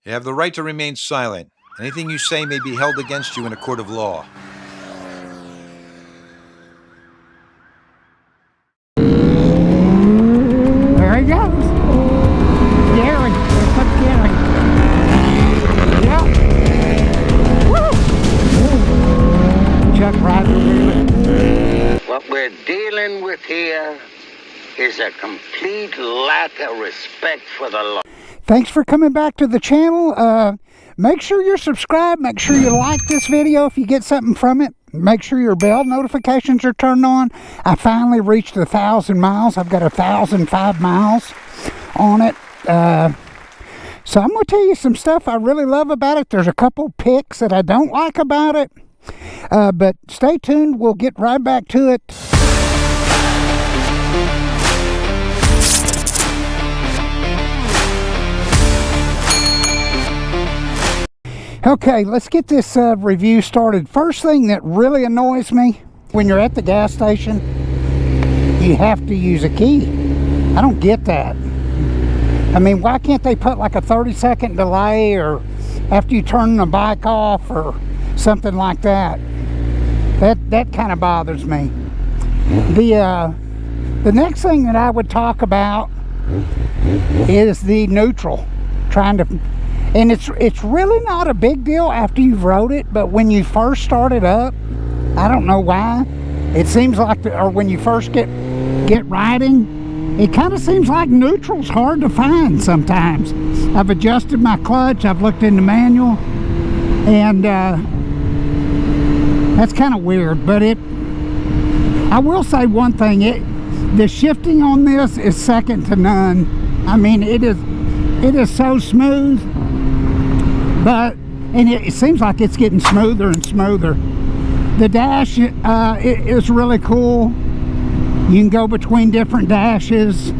You have the right to remain silent. Anything you say may be held against you in a court of law. There he goes. Gary. There comes Gary. Yep. Woo! Chuck Ryder wheeling. What we're dealing with here is a complete lack of respect for the law. Thanks for coming back to the channel. Make sure you're subscribed. Make sure you like this video if you get something from it. Make sure your bell notifications are turned on. I finally reached 1,000 miles. I've got 1,005 miles on it. So I'm going to tell you some stuff I really love about it. There's a couple pics that I don't like about it. But stay tuned. We'll get right back to it. Okay, let's get this review started. First thing that really annoys me, when you're at the gas station, you have to use a key. I don't get that. I mean, why can't they put like a 30-second delay or after you turn the bike off or something like that? That kind of bothers me. The next thing that I would talk about is the neutral. And it's really not a big deal after you've rode it, but when you first start it up, I don't know why, it seems like, or when you first get riding, it kind of seems like neutral's hard to find sometimes. I've adjusted my clutch, I've looked in the manual, and that's kind of weird, but I will say one thing, the shifting on this is second to none. I mean, it is so smooth. And it seems like it's getting smoother and smoother. The dash is really cool. You can go between different dashes.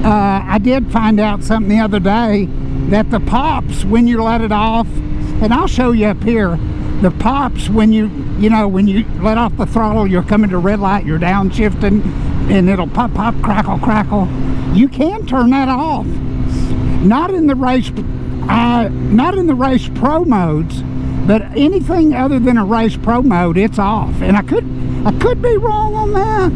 I did find out something the other day that the pops when you let it off, and I'll show you up here, the pops when you let off the throttle, you're coming to red light, you're downshifting, and it'll pop, pop, crackle, crackle. You can turn that off. Not in the race pro modes, but anything other than a race pro mode, it's off. And I could be wrong on that,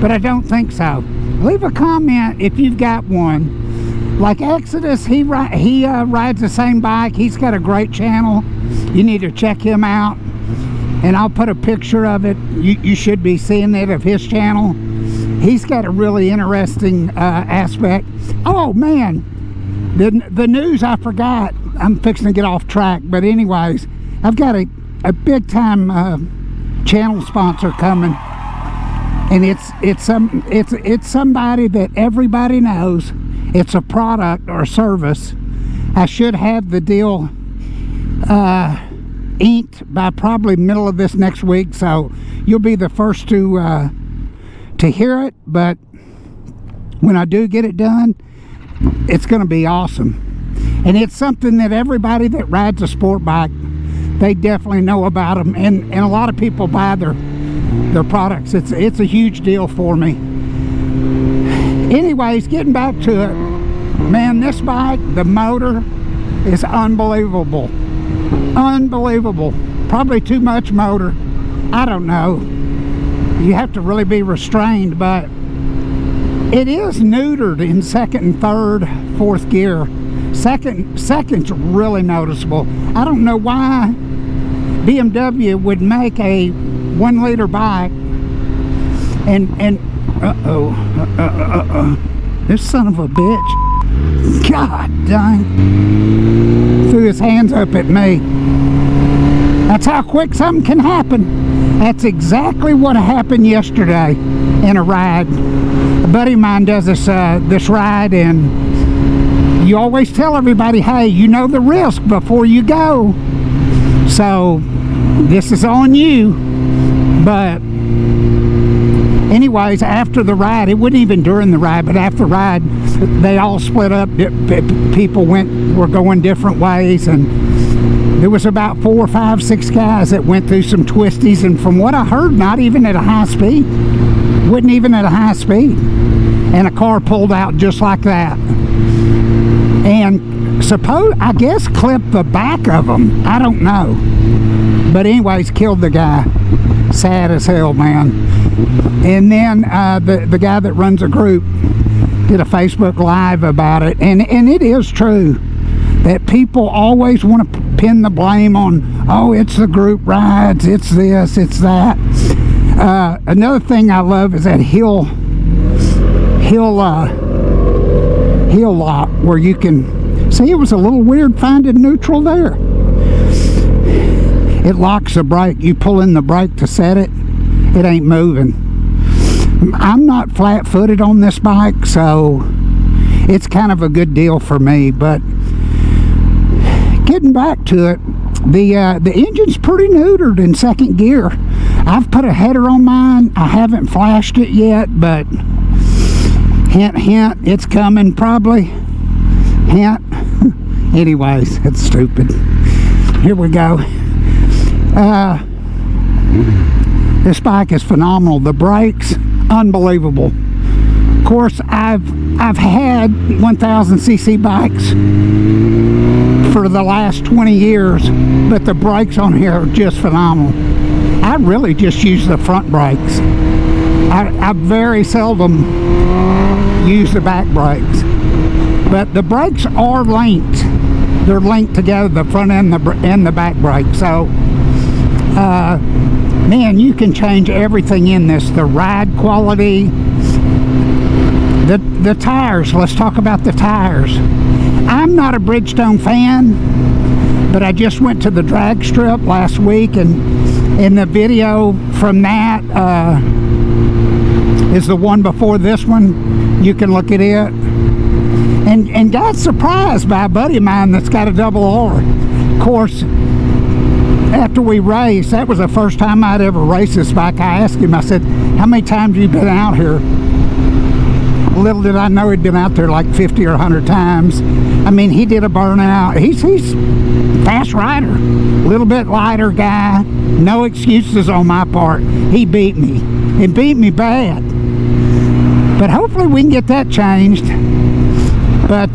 but I don't think so. Leave a comment if you've got one. Like Exodus, he rides the same bike. He's got a great channel. You need to check him out, and I'll put a picture of it. You should be seeing it, of his channel. He's got a really interesting aspect. Oh man, the news I forgot. I'm fixing to get off track, but anyways, I've got a big time channel sponsor coming, and it's somebody that everybody knows. It's a product or service. I should have the deal inked by probably middle of this next week, so you'll be the first to hear it. But when I do get it done, it's going to be awesome. And it's something that everybody that rides a sport bike, they definitely know about them, and a lot of people buy their products. It's a huge deal for me. Anyways, getting back to it, man, this bike, the motor is unbelievable. Unbelievable. Probably too much motor. I don't know. You have to really be restrained, but it is neutered in second and third, fourth gear. Second's really noticeable. I don't know why BMW would make a 1 liter bike and this son of a bitch, god dang, threw his hands up at me. That's how quick something can happen. That's exactly what happened yesterday in a ride. A buddy of mine does this ride, and you always tell everybody, hey, you know the risk before you go, so this is on you. But anyways, after the ride, it wasn't even during the ride, but after the ride, they all split up. People were going different ways, and there was about 4, 5, 6 guys that went through some twisties, and from what I heard, not even at a high speed. Wasn't even at a high speed. And a car pulled out just like that. And I guess clipped the back of them. I don't know. But anyways, killed the guy. Sad as hell, man. And then the guy that runs a group did a Facebook Live about it. And it is true that people always want to pin the blame on, oh, it's the group rides, it's this, it's that. Another thing I love is that hill lock where you can see. It was a little weird finding neutral there. It locks the brake. You pull in the brake to set it, it ain't moving. I'm not flat-footed on this bike, so it's kind of a good deal for me. But getting back to it, the engine's pretty neutered in second gear. I've put a header on mine. I haven't flashed it yet, but hint, hint, it's coming probably. Hint. Anyways, it's stupid. Here we go. This bike is phenomenal. The brakes, unbelievable. Of course, I've had 1000cc bikes for the last 20 years, but the brakes on here are just phenomenal. I really just use the front brakes. I very seldom use the back brakes, but the brakes are linked. They're linked together, the front and the back brake. So man, you can change everything in this. The ride quality, the tires. Let's talk about the tires. I'm not a Bridgestone fan, but I just went to the drag strip last week, and in the video from that is the one before this one. You can look at it, and got surprised by a buddy of mine that's got a double R. Of course, after we raced, that was the first time I'd ever raced this bike. I asked him, I said, how many times have you been out here? Little did I know he'd been out there like 50 or 100 times. I mean, he did a burnout. He's fast rider, a little bit lighter guy. No excuses on my part. He beat me, and beat me bad. But hopefully we can get that changed. But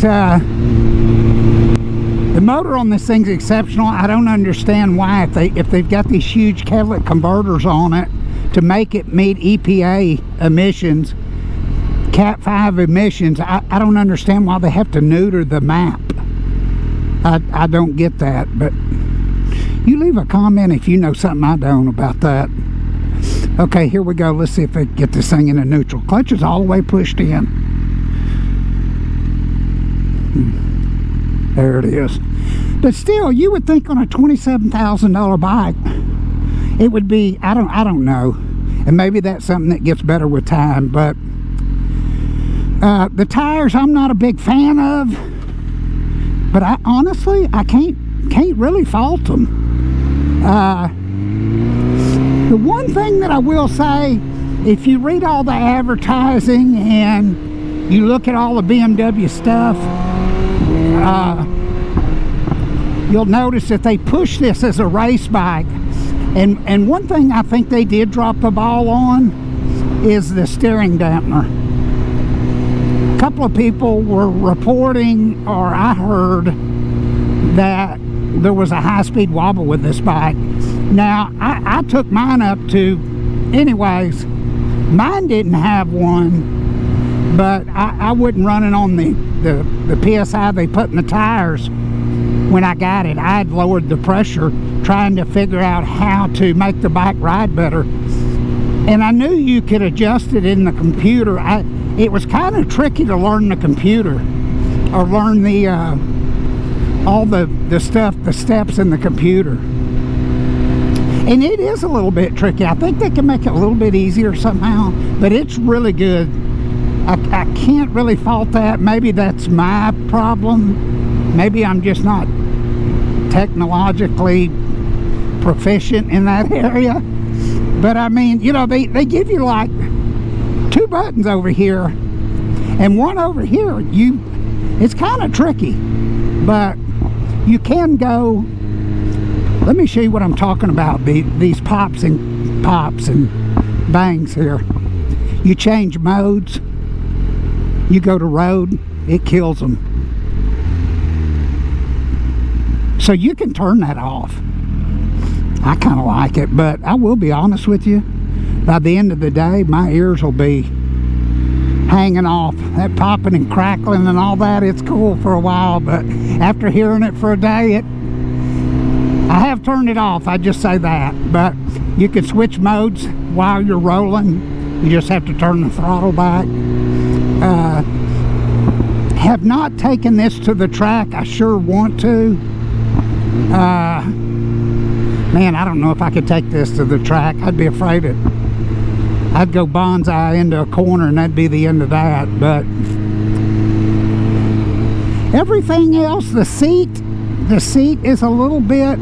the motor on this thing's exceptional. I don't understand why, if they've got these huge catalytic converters on it to make it meet EPA emissions, Cat 5 emissions, I don't understand why they have to neuter the map. I don't get that. But you leave a comment if you know something I don't about that. Okay, here we go. Let's see if we can get this thing in a neutral. Clutch is all the way pushed in. There it is. But still, you would think on a $27,000 bike, it would be, I don't know. And maybe that's something that gets better with time. But the tires, I'm not a big fan of. But honestly, I can't really fault them. The one thing that I will say, if you read all the advertising and you look at all the BMW stuff, you'll notice that they push this as a race bike. And one thing I think they did drop the ball on is the steering dampener. A couple of people were reporting, or I heard, that there was a high-speed wobble with this bike. Now, I took mine up to, anyways, mine didn't have one, but I wouldn't run it on the PSI they put in the tires. When I got it, I had lowered the pressure trying to figure out how to make the bike ride better. And I knew you could adjust it in the computer. It was kind of tricky to learn the computer, or learn the all the stuff, the steps in the computer. And it is a little bit tricky. I think they can make it a little bit easier somehow, but it's really good. I can't really fault that. Maybe that's my problem. Maybe I'm just not technologically proficient in that area. But I mean, you know, they give you like 2 buttons over here and one over here. It's kind of tricky, but you can go. Let me show you what I'm talking about. These pops and bangs here. You change modes. You go to road, it kills them. So you can turn that off. I kind of like it, but I will be honest with you, by the end of the day, my ears will be hanging off. That popping and crackling and all that, it's cool for a while, but after hearing it for a day, I have turned it off, I just say that. But you can switch modes while you're rolling. You just have to turn the throttle back. Have not taken this to the track. I sure want to. Man, I don't know if I could take this to the track. I'd be afraid I'd go bonsai into a corner and that'd be the end of that. But everything else, the seat is a little bit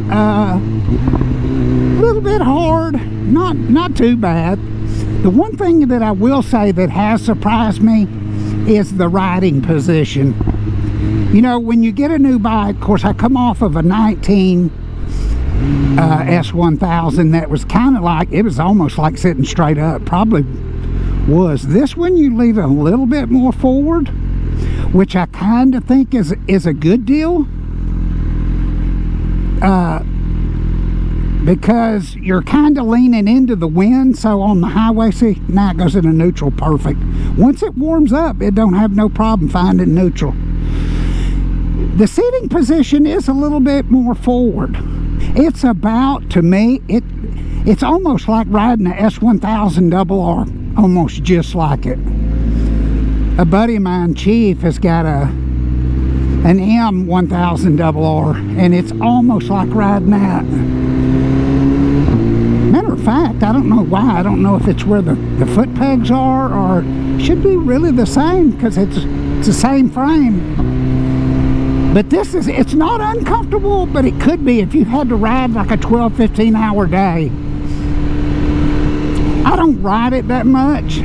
hard. Not too bad. The one thing that I will say that has surprised me is the riding position. You know, when you get a new bike, of course I come off of a 19 S1000 that was kind of like, it was almost like sitting straight up. Probably was. This one you leave a little bit more forward, which I kind of think is a good deal, because you're kind of leaning into the wind. So on the highway, see, now it goes into neutral, perfect. Once it warms up, it don't have no problem finding neutral. The seating position is a little bit more forward. It's about, to me, it's almost like riding a S1000R, almost just like it. A buddy of mine, Chief, has got an M1000R, and it's almost like riding that. Matter of fact, I don't know why. I don't know if it's where the foot pegs are, or should be really the same, because it's the same frame. But it's not uncomfortable, but it could be if you had to ride like a 12-15 hour day. I don't ride it that much.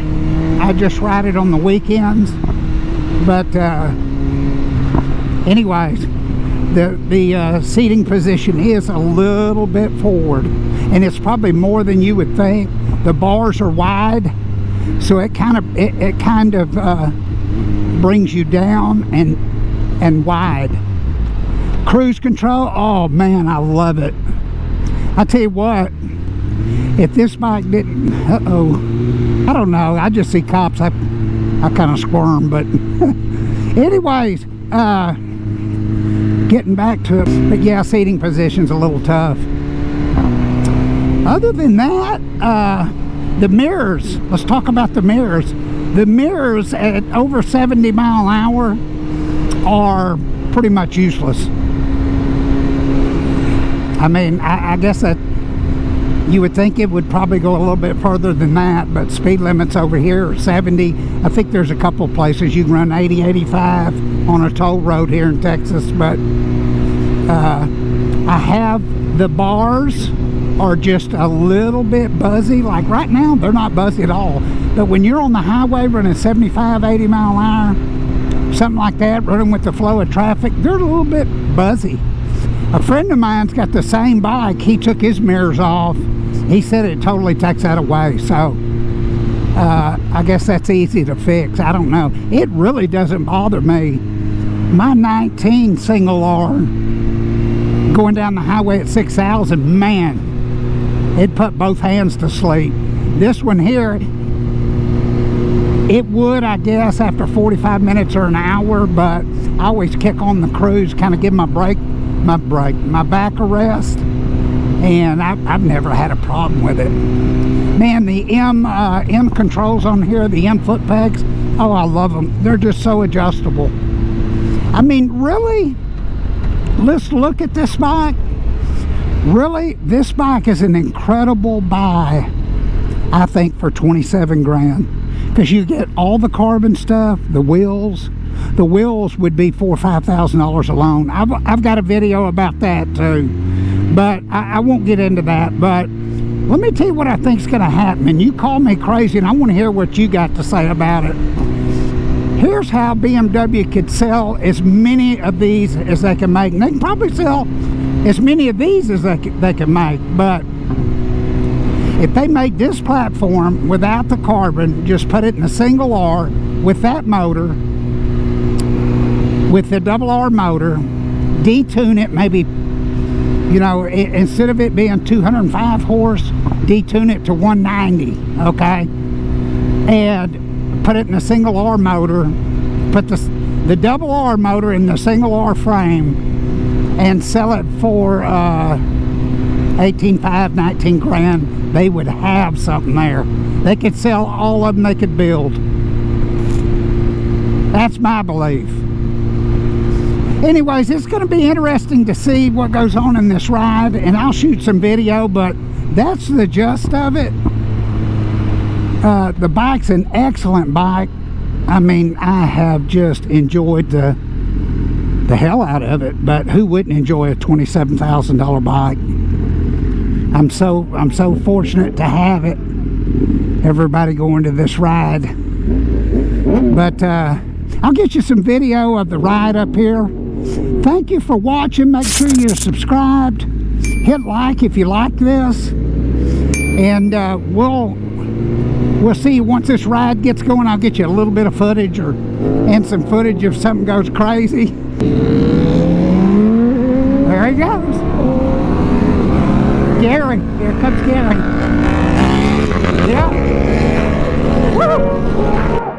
I just ride it on the weekends. But anyways, the seating position is a little bit forward, and it's probably more than you would think. The bars are wide, so it kind of brings you down and wide. Cruise control, oh man, I love it. I tell you what, if this bike didn't, I don't know, I just see cops, I kind of squirm. But anyways, getting back to it, but yeah, seating position's a little tough. Other than that, the mirrors, let's talk about the mirrors. The mirrors at over 70 mile an hour are pretty much useless. I mean, I guess that you would think it would probably go a little bit further than that, but speed limits over here are 70. I think there's a couple places you can run 80, 85 on a toll road here in Texas, but I have, the bars are just a little bit buzzy. Like right now, they're not buzzy at all. But when you're on the highway running 75, 80 mile an hour, something like that, running with the flow of traffic, they're a little bit buzzy. A friend of mine's got the same bike. He took his mirrors off. He said it totally takes that away. So I guess that's easy to fix. I don't know. It really doesn't bother me. My 19 single R going down the highway at 6,000, man, it put both hands to sleep. This one here, it would, I guess, after 45 minutes or an hour, but I always kick on the cruise, kind of give my back a rest, and I've never had a problem with it. Man, the M controls on here, the M foot pegs, oh, I love them. They're just so adjustable. I mean, really, let's look at this bike. Really, this bike is an incredible buy, I think, for 27 grand. Because you get all the carbon stuff, the wheels. The wheels would be $4,000 or $5,000 alone. I've got a video about that too, but I won't get into that. But let me tell you what I think is going to happen. And you call me crazy, and I want to hear what you got to say about it. Here's how BMW could sell as many of these as they can make. And they can probably sell as many of these as they can make. But if they made this platform without the carbon, just put it in a single R with that motor, with the double R motor, detune it maybe You know, instead of it being 205 horse, detune it to 190, okay? And put it in a single R motor, put the double R motor in the single R frame, and sell it for 18.5, 19 grand. They would have something there. They could sell all of them they could build. That's my belief. Anyways, it's going to be interesting to see what goes on in this ride, and I'll shoot some video, but that's the gist of it. The bike's an excellent bike. I mean, I have just enjoyed the hell out of it, but who wouldn't enjoy a $27,000 bike? I'm so fortunate to have it. Everybody going to this ride. But I'll get you some video of the ride up here. Thank you for watching. Make sure you're subscribed. Hit like if you like this. And we'll see once this ride gets going. I'll get you a little bit of footage and some footage if something goes crazy. There he goes. Gary. Here comes Gary. Yeah. Woo!